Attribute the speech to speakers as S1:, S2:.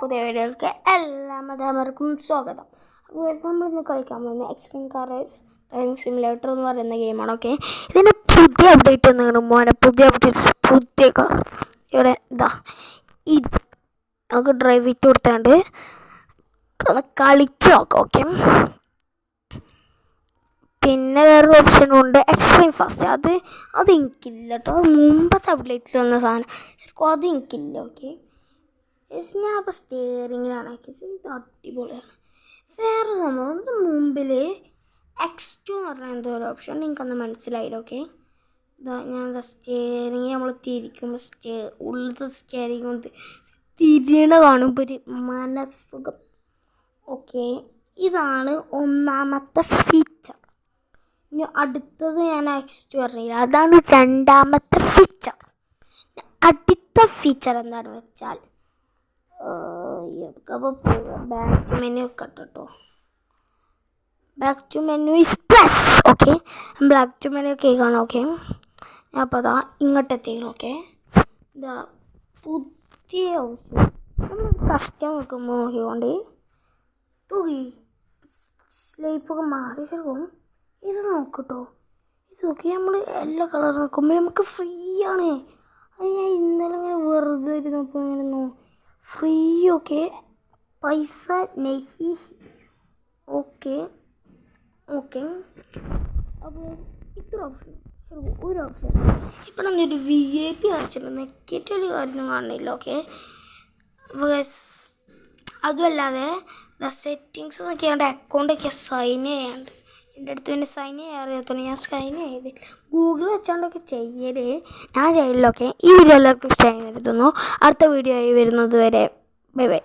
S1: പുതിയ വീഡിയോയിലേക്ക് എല്ലാ മതാമർക്കും സ്വാഗതം. അപ്പോൾ നമ്മളിന്ന് കളിക്കാൻ പോകുന്നത് extreme car race driving simulator എന്ന് പറയുന്ന ഗെയിമാണ്. ഓക്കെ, ഇതിൻ്റെ പുതിയ അപ്ഡേറ്റ് എന്താണ് മോനെ? പുതിയ അപ്ഡേറ്റ് പുതിയ കാർ ഇവിടെ ഇതാ ഈ നമുക്ക് ഡ്രൈവ് ഇട്ട് കൊടുത്താണ്ട് കളിച്ച് നോക്കാം. ഓക്കെ, പിന്നെ വേറൊരു ഓപ്ഷനും ഉണ്ട്, എക്സ്ട്രീം ഫാസ്റ്റ്. അത് എനിക്കില്ല കേട്ടോ. മുമ്പത്തെ അപ്ഡേറ്റിൽ വന്ന സാധനം ശരിക്കും അത് എനിക്കില്ല. ഓക്കെ, ഞാൻ ഇപ്പോൾ സ്റ്റിയറിങ്ങിലാണ് ആക്കിയത്. ഇത് അടിപൊളിയാണ്. വേറെ സംഭവം മുമ്പിൽ X2 എന്ന് പറഞ്ഞാൽ എന്തോ ഒരു ഓപ്ഷൻ നിങ്ങൾക്കൊന്ന് മനസ്സിലായില്ല. ഓക്കെ, ഇതാ ഞാൻ സ്റ്റിയറിങ് നമ്മൾ തിരിക്കുമ്പോൾ ഉള്ളത്തെ സ്റ്റിയറിങ് തിരിയണ കാണുമ്പോൾ ഒരു മനസുഖം. ഓക്കെ, ഇതാണ് ഒന്നാമത്തെ ഫീച്ചർ. ഇനി അടുത്തത് ഞാൻ X2 പറഞ്ഞില്ല, അതാണ് രണ്ടാമത്തെ ഫീച്ചർ. അടുത്ത ഫീച്ചർ എന്താണെന്ന് വെച്ചാൽ ബാക്ക് ടു മെനു കേട്ടോ. Back to menu is plus. Okay, back to menu കേൾക്കണം. ഓക്കെ, ഞാൻ അപ്പോൾ അതാ ഇങ്ങോട്ട് എത്തിക്കണം. ഓക്കെ, ഇതാ പുതിയ ഓപ്ഷൻ നമ്മൾ കസ്റ്റം വെക്കുമ്പോൾ നോക്കിക്കൊണ്ട് തൂക്കി സ്ലൈപ്പൊക്കെ മാറി ശരിക്കും. ഇത് നോക്കട്ടോ, ഇത് നോക്കി നമ്മൾ എല്ലാ കളർ നോക്കുമ്പോൾ നമുക്ക് ഫ്രീ ആണ്. അത് ഞാൻ ഇന്നലെ ഇങ്ങനെ വെറുതെ ഇരുന്നപ്പോൾ ഇങ്ങനെ ഫ്രീ. ഓക്കെ, പൈസ നെഹി. ഓക്കെ ഓക്കെ, അപ്പോൾ ഇത്ര ഓപ്ഷൻ ഒരു ഓപ്ഷൻ ഇപ്പം ഒരു VIP കാണിച്ചില്ല, നെറ്റിയിട്ട് ഒരു കാര്യം കാണുന്നില്ല. ഓക്കെ, അതുമല്ലാതെ സെറ്റിങ്സ് നോക്കിയാണ്ട് അക്കൗണ്ടൊക്കെ സൈൻ ചെയ്യാണ്ട് എൻ്റെ അടുത്ത് പിന്നെ സൈൻ ചെയ്യാൻ അറിയാത്തതുകൊണ്ട് ഞാൻ സൈൻ ചെയ്ത് ഗൂഗിൾ വെച്ചാണ്ടൊക്കെ ചെയ്യല് ഞാൻ ചെയ്യില്ല. ഓക്കെ, ഈ വീഡിയോ എല്ലാവർക്കും ഇഷ്ടമായി വരുന്നു. അടുത്ത വീഡിയോ ആയി വരുന്നത് വരെ ബൈ ബൈ.